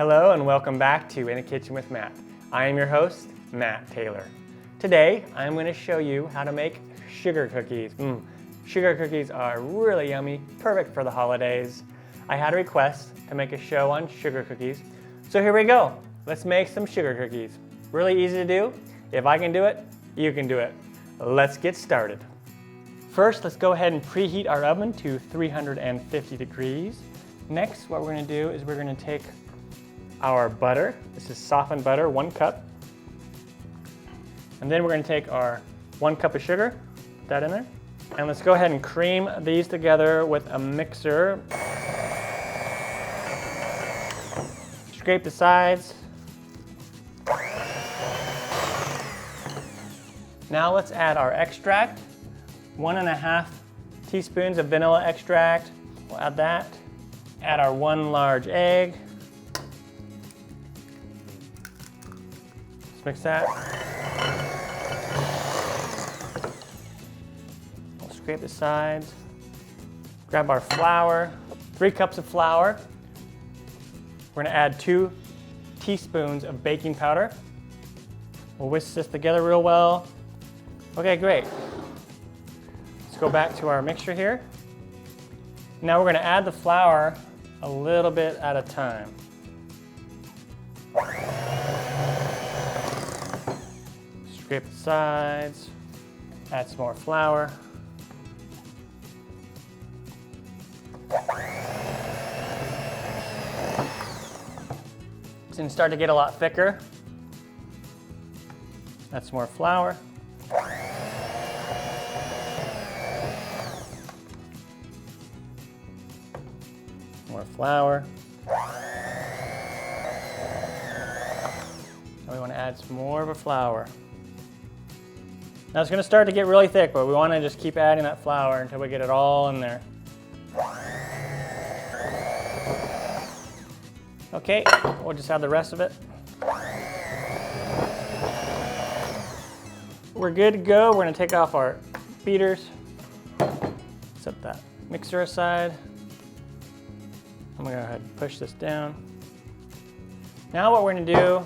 Hello and welcome back to In a Kitchen with Matt. I am your host, Matt Taylor. Today, I'm going to show you how to make sugar cookies. Sugar cookies are really yummy, perfect for the holidays. I had a request to make a show on sugar cookies, so here we go. Let's make some sugar cookies. Really easy to do. If I can do it, you can do it. Let's get started. First, let's go ahead and preheat our oven to 350 degrees. Next, what we're going to do is we're going to take our butter. This is softened butter, 1 cup. And then we're going to take our 1 cup of sugar, put that in there. And let's go ahead and cream these together with a mixer. Scrape the sides. Now let's add our extract. 1.5 teaspoons of vanilla extract. We'll add that. Add our 1 large egg. Let's mix that. We'll scrape the sides. Grab our flour. 3 cups of flour. We're going to add 2 teaspoons of baking powder. We'll whisk this together real well. Okay, great. Let's go back to our mixture here. Now we're going to add the flour a little bit at a time. Scrape the sides, add some more flour. It's going to start to get a lot thicker. Add some more flour. More flour. And we want to add some more of a flour. Now it's going to start to get really thick, but we want to just keep adding that flour until we get it all in there. Okay, we'll just add the rest of it. We're good to go. We're going to take off our beaters. Set that mixer aside. I'm going to go ahead and push this down. Now what we're going to do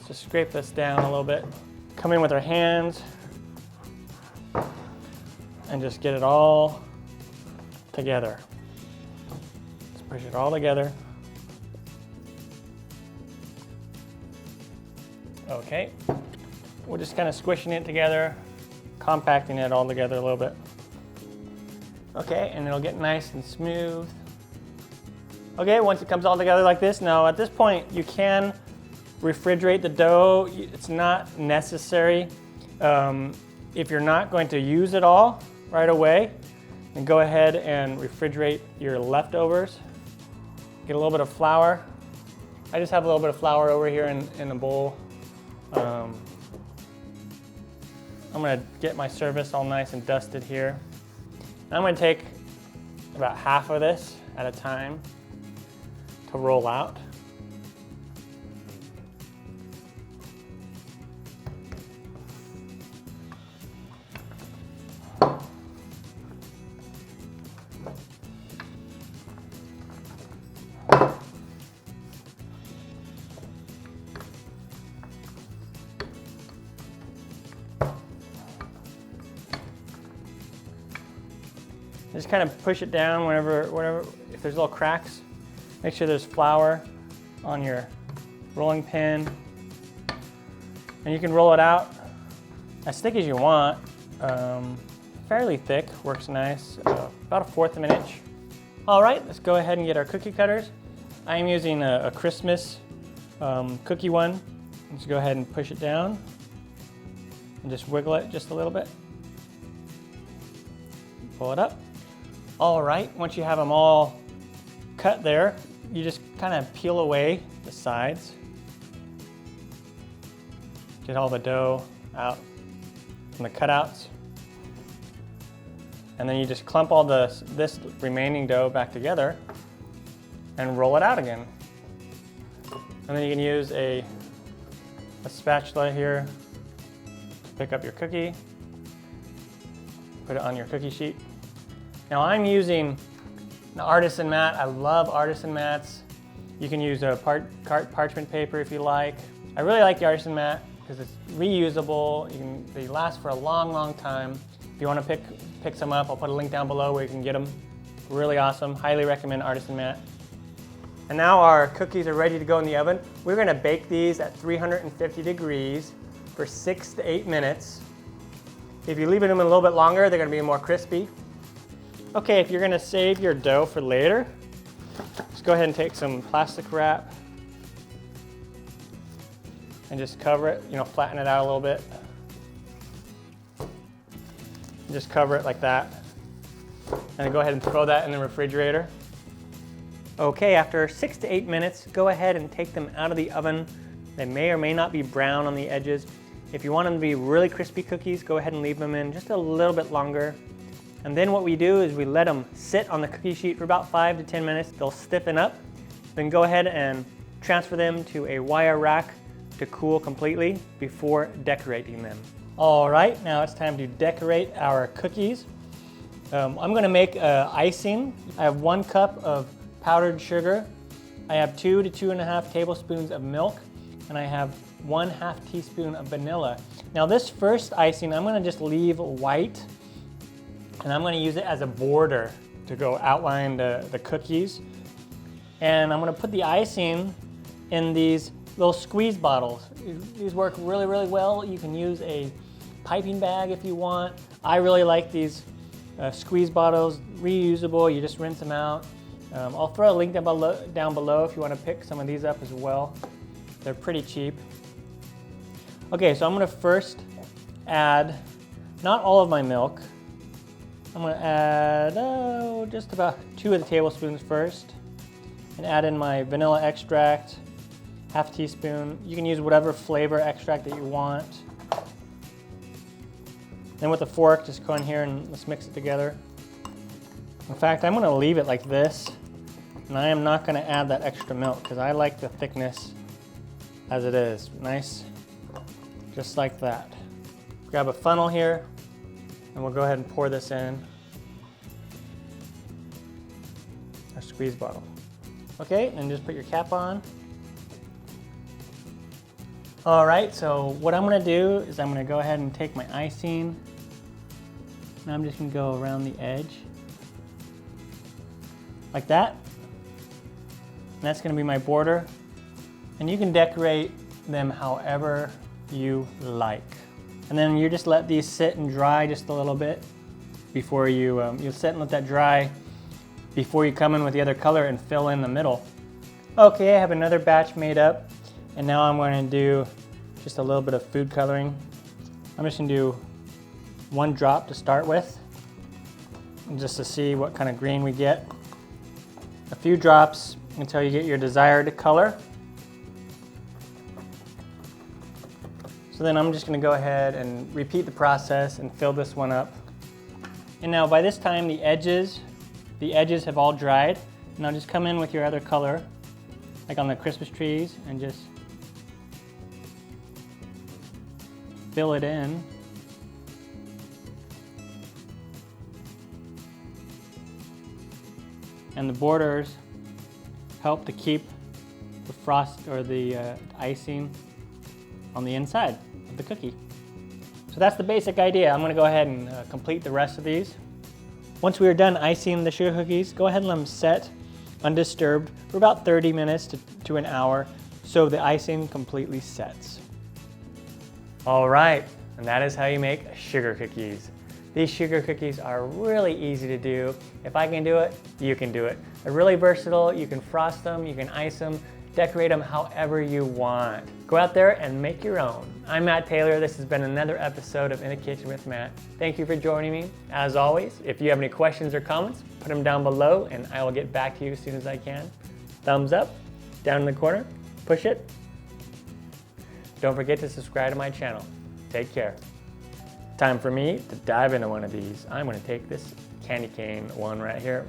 is just scrape this down a little bit. Come in with our hands and just get it all together. Let's push it all together. Okay. We're just kind of squishing it together, compacting it all together a little bit. Okay, and it'll get nice and smooth. Okay, once it comes all together like this, now at this point you can refrigerate the dough. It's not necessary. If you're not going to use it all right away, then go ahead and refrigerate your leftovers. Get a little bit of flour. I just have a little bit of flour over here in a bowl. I'm going to get my service all nice and dusted here. I'm going to take about half of this at a time to roll out. Just kind of push it down whenever, if there's little cracks. Make sure there's flour on your rolling pin. And you can roll it out as thick as you want. Fairly thick, works nice, about 1/4 of an inch. All right, let's go ahead and get our cookie cutters. I am using a Christmas cookie one. Let's go ahead and push it down and just wiggle it just a little bit. Pull it up. All right, once you have them all cut there, you just kind of peel away the sides. Get all the dough out from the cutouts. And then you just clump all this remaining dough back together and roll it out again. And then you can use a spatula here to pick up your cookie, put it on your cookie sheet. Now I'm using the artisan mat. I love artisan mats. You can use a parchment paper if you like. I really like the artisan mat because it's reusable. They last for a long, long time. If you want to pick some up, I'll put a link down below where you can get them. Really awesome. Highly recommend artisan mat. And now our cookies are ready to go in the oven. We're going to bake these at 350 degrees for 6 to 8 minutes. If you leave them a little bit longer, they're going to be more crispy. Okay, if you're going to save your dough for later, just go ahead and take some plastic wrap and just cover it, flatten it out a little bit. Just cover it like that. And then go ahead and throw that in the refrigerator. Okay, after 6 to 8 minutes, go ahead and take them out of the oven. They may or may not be brown on the edges. If you want them to be really crispy cookies, go ahead and leave them in just a little bit longer. And then what we do is we let them sit on the cookie sheet for about 5 to 10 minutes. They'll stiffen up. Then go ahead and transfer them to a wire rack to cool completely before decorating them. All right, now it's time to decorate our cookies. I'm gonna make icing. I have 1 cup of powdered sugar. I have 2 to 2.5 tablespoons of milk, and I have 1/2 teaspoon of vanilla. Now this first icing, I'm gonna just leave white, and I'm gonna use it as a border to go outline the cookies. And I'm gonna put the icing in these little squeeze bottles. These work really, really well. You can use a piping bag if you want. I really like these squeeze bottles, reusable. You just rinse them out. I'll throw a link down below if you want to pick some of these up as well. They're pretty cheap. Okay, so I'm going to first add, not all of my milk. I'm going to add just about 2 of the tablespoons first, and add in my vanilla extract, 1/2 teaspoon. You can use whatever flavor extract that you want. Then with a fork, just go in here and let's mix it together. In fact, I'm going to leave it like this. And I am not going to add that extra milk because I like the thickness as it is. Nice, just like that. Grab a funnel here and we'll go ahead and pour this in our squeeze bottle. Okay, and just put your cap on. All right, so what I'm going to do is I'm going to go ahead and take my icing and I'm just going to go around the edge like that. And that's going to be my border. And you can decorate them however you like. And then you just let these sit and dry just a little bit before you'll sit and let that dry before you come in with the other color and fill in the middle. Okay, I have another batch made up, and now I'm going to do just a little bit of food coloring. I'm just going to do 1 drop to start with, just to see what kind of green we get. A few drops until you get your desired color. So then I'm just going to go ahead and repeat the process and fill this one up. And now by this time the edges have all dried. Now just come in with your other color, like on the Christmas trees, and just fill it in. And the borders help to keep the frost or the icing on the inside of the cookie. So that's the basic idea. I'm going to go ahead and complete the rest of these. Once we are done icing the sugar cookies, go ahead and let them set undisturbed for about 30 minutes to an hour so the icing completely sets. All right, and that is how you make sugar cookies. These sugar cookies are really easy to do. If I can do it, you can do it. They're really versatile. You can frost them, you can ice them, decorate them however you want. Go out there and make your own. I'm Matt Taylor. This has been another episode of In the Kitchen with Matt. Thank you for joining me. As always, if you have any questions or comments, put them down below and I will get back to you as soon as I can. Thumbs up, down in the corner, push it. Don't forget to subscribe to my channel. Take care. Time for me to dive into one of these. I'm going to take this candy cane one right here.